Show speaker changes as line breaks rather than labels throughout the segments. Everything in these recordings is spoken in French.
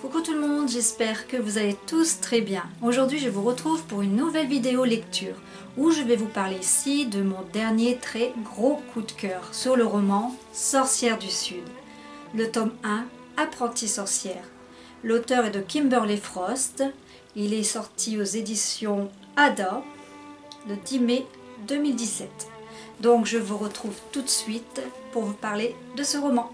Coucou tout le monde, j'espère que vous allez tous très bien. Aujourd'hui je vous retrouve pour une nouvelle vidéo lecture où je vais vous parler ici de mon dernier très gros coup de cœur sur le roman Sorcière du Sud. Le tome 1, Apprentie sorcière. L'auteur est de Kimberly Frost. Il est sorti aux éditions Ada le 10 mai 2017. Donc je vous retrouve tout de suite pour vous parler de ce roman.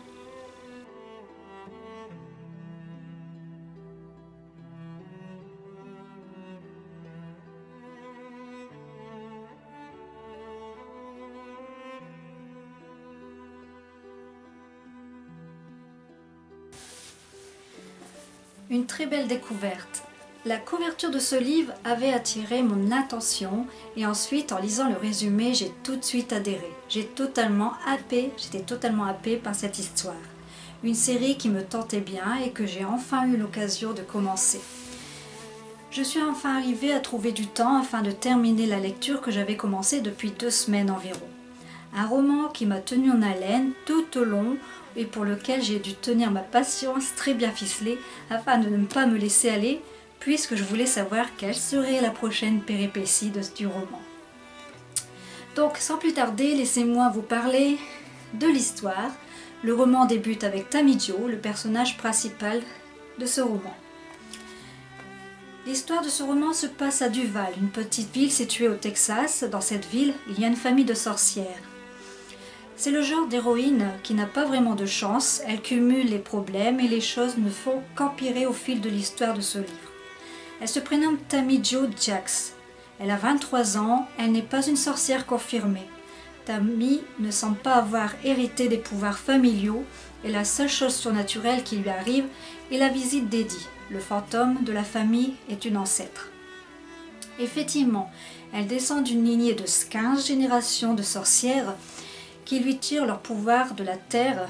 Une très belle découverte. La couverture de ce livre avait attiré mon attention et ensuite en lisant le résumé j'ai tout de suite adhéré. J'étais totalement happée par cette histoire. Une série qui me tentait bien et que j'ai enfin eu l'occasion de commencer. Je suis enfin arrivée à trouver du temps afin de terminer la lecture que j'avais commencée depuis 2 semaines environ. Un roman qui m'a tenu en haleine tout au long et pour lequel j'ai dû tenir ma patience très bien ficelée afin de ne pas me laisser aller puisque je voulais savoir quelle serait la prochaine péripétie du roman. Donc sans plus tarder, laissez-moi vous parler de l'histoire. Le roman débute avec Tammy Jo, le personnage principal de ce roman. L'histoire de ce roman se passe à Duval, une petite ville située au Texas. Dans cette ville, il y a une famille de sorcières. C'est le genre d'héroïne qui n'a pas vraiment de chance, elle cumule les problèmes et les choses ne font qu'empirer au fil de l'histoire de ce livre. Elle se prénomme Tammy Jo Jax. Elle a 23 ans, elle n'est pas une sorcière confirmée. Tammy ne semble pas avoir hérité des pouvoirs familiaux et la seule chose surnaturelle qui lui arrive est la visite d'Eddie, le fantôme de la famille est une ancêtre. Effectivement, elle descend d'une lignée de 15 générations de sorcières qui lui tirent leur pouvoir de la terre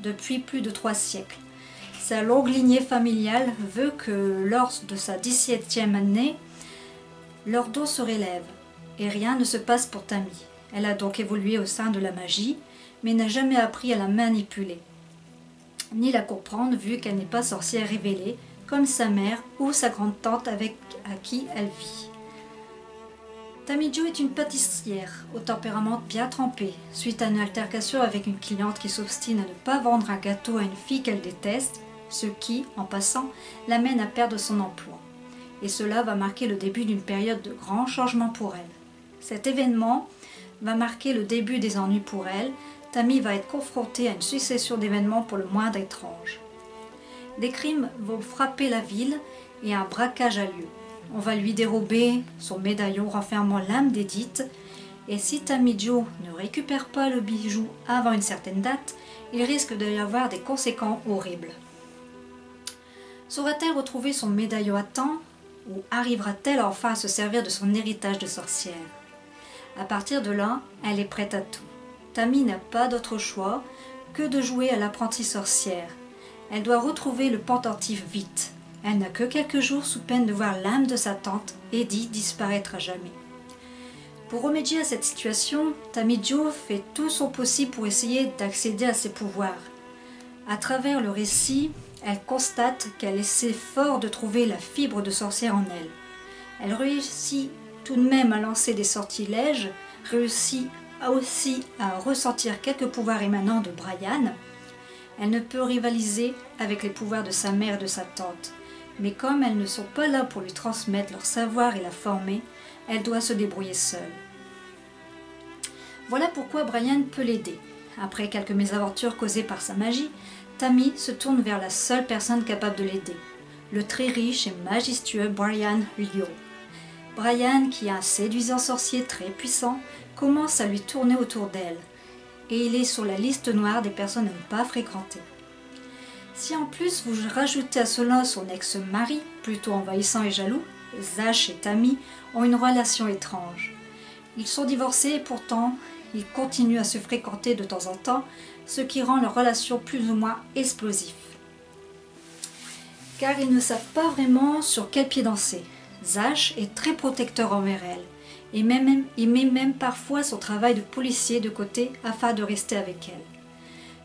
depuis plus de 3 siècles. Sa longue lignée familiale veut que lors de sa 17e année, leurs dons se relèvent et rien ne se passe pour Tammy. Elle a donc évolué au sein de la magie, mais n'a jamais appris à la manipuler, ni la comprendre vu qu'elle n'est pas sorcière révélée comme sa mère ou sa grande-tante à qui elle vit. Tammy Jo est une pâtissière au tempérament bien trempé. Suite à une altercation avec une cliente qui s'obstine à ne pas vendre un gâteau à une fille qu'elle déteste, ce qui, en passant, l'amène à perdre son emploi. Et cela va marquer le début d'une période de grands changements pour elle. Cet événement va marquer le début des ennuis pour elle. Tammy va être confrontée à une succession d'événements pour le moins étranges. Des crimes vont frapper la ville et un braquage a lieu. On va lui dérober son médaillon renfermant l'âme d'Edith et si Tammy Jo ne récupère pas le bijou avant une certaine date, il risque d'y avoir des conséquences horribles. Saura-t-elle retrouver son médaillon à temps ou arrivera-t-elle enfin à se servir de son héritage de sorcière? À partir de là, elle est prête à tout. Tammy n'a pas d'autre choix que de jouer à l'apprentie sorcière. Elle doit retrouver le pendentif vite. Elle n'a que quelques jours sous peine de voir l'âme de sa tante, Eddie, disparaître à jamais. Pour remédier à cette situation, Tammy Jo fait tout son possible pour essayer d'accéder à ses pouvoirs. À travers le récit, elle constate qu'elle essaie fort de trouver la fibre de sorcière en elle. Elle réussit tout de même à lancer des sortilèges, réussit aussi à ressentir quelques pouvoirs émanant de Brian. Elle ne peut rivaliser avec les pouvoirs de sa mère et de sa tante. Mais comme elles ne sont pas là pour lui transmettre leur savoir et la former, elle doit se débrouiller seule. Voilà pourquoi Brian peut l'aider. Après quelques mésaventures causées par sa magie, Tammy se tourne vers la seule personne capable de l'aider, le très riche et majestueux Brian Lio. Brian, qui est un séduisant sorcier très puissant, commence à lui tourner autour d'elle, et il est sur la liste noire des personnes à ne pas fréquenter. Si en plus vous rajoutez à cela son ex-mari, plutôt envahissant et jaloux, Zach et Tammy ont une relation étrange. Ils sont divorcés et pourtant, ils continuent à se fréquenter de temps en temps, ce qui rend leur relation plus ou moins explosive. Car ils ne savent pas vraiment sur quel pied danser. Zash est très protecteur envers elle, et il met même parfois son travail de policier de côté afin de rester avec elle.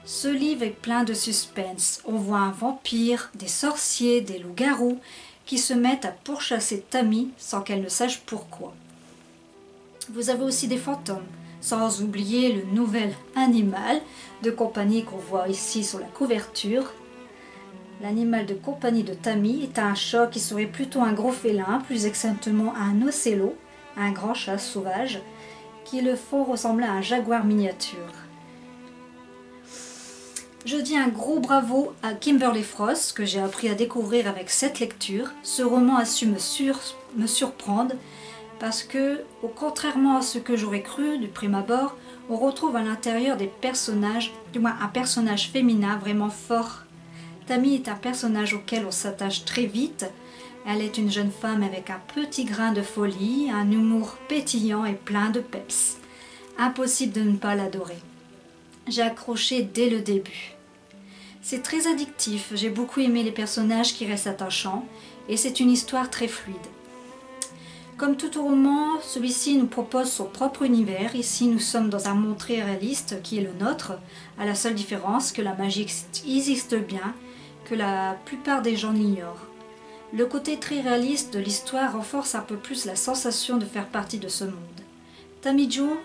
Ce livre est plein de suspense. On voit un vampire, des sorciers, des loups-garous qui se mettent à pourchasser Tammy sans qu'elle ne sache pourquoi. Vous avez aussi des fantômes, sans oublier le nouvel animal de compagnie qu'on voit ici sur la couverture. L'animal de compagnie de Tammy est un chat qui serait plutôt un gros félin, plus exactement un ocelot, un grand chat sauvage, qui le font ressembler à un jaguar miniature. Je dis un gros bravo à Kimberly Frost, que j'ai appris à découvrir avec cette lecture. Ce roman a su me surprendre, parce que, contrairement à ce que j'aurais cru du prime abord, on retrouve à l'intérieur des personnages, du moins un personnage féminin vraiment fort. Tammy est un personnage auquel on s'attache très vite. Elle est une jeune femme avec un petit grain de folie, un humour pétillant et plein de peps. Impossible de ne pas l'adorer. J'ai accroché dès le début. C'est très addictif, j'ai beaucoup aimé les personnages qui restent attachants et c'est une histoire très fluide. Comme tout roman, celui-ci nous propose son propre univers. Ici, nous sommes dans un monde très réaliste qui est le nôtre, à la seule différence que la magie existe bien, que la plupart des gens l'ignorent. Le côté très réaliste de l'histoire renforce un peu plus la sensation de faire partie de ce monde. Tammy Jo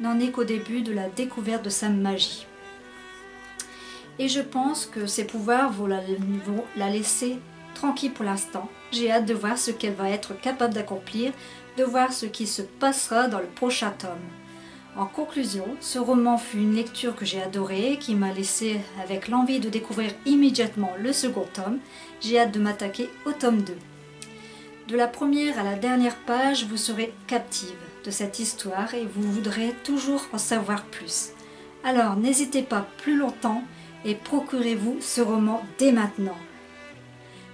n'en est qu'au début de la découverte de sa magie. Et je pense que ses pouvoirs vont la laisser tranquille pour l'instant. J'ai hâte de voir ce qu'elle va être capable d'accomplir, de voir ce qui se passera dans le prochain tome. En conclusion, ce roman fut une lecture que j'ai adorée, qui m'a laissé avec l'envie de découvrir immédiatement le second tome. J'ai hâte de m'attaquer au tome 2. De la première à la dernière page, vous serez captive de cette histoire et vous voudrez toujours en savoir plus. Alors n'hésitez pas plus longtemps et procurez-vous ce roman dès maintenant.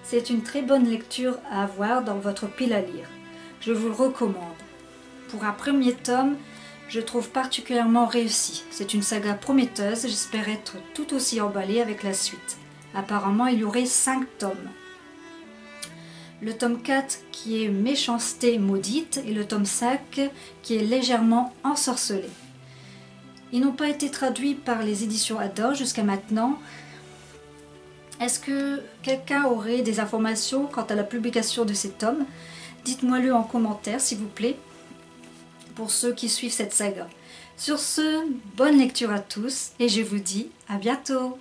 C'est une très bonne lecture à avoir dans votre pile à lire. Je vous le recommande. Pour un premier tome, je trouve particulièrement réussi. C'est une saga prometteuse, j'espère être tout aussi emballée avec la suite. Apparemment, il y aurait 5 tomes. Le tome 4 qui est Méchanceté maudite et le tome 5 qui est Légèrement ensorcelé. Ils n'ont pas été traduits par les éditions Ador jusqu'à maintenant. Est-ce que quelqu'un aurait des informations quant à la publication de ces tomes? Dites-moi-le en commentaire s'il vous plaît, pour ceux qui suivent cette saga. Sur ce, bonne lecture à tous et je vous dis à bientôt.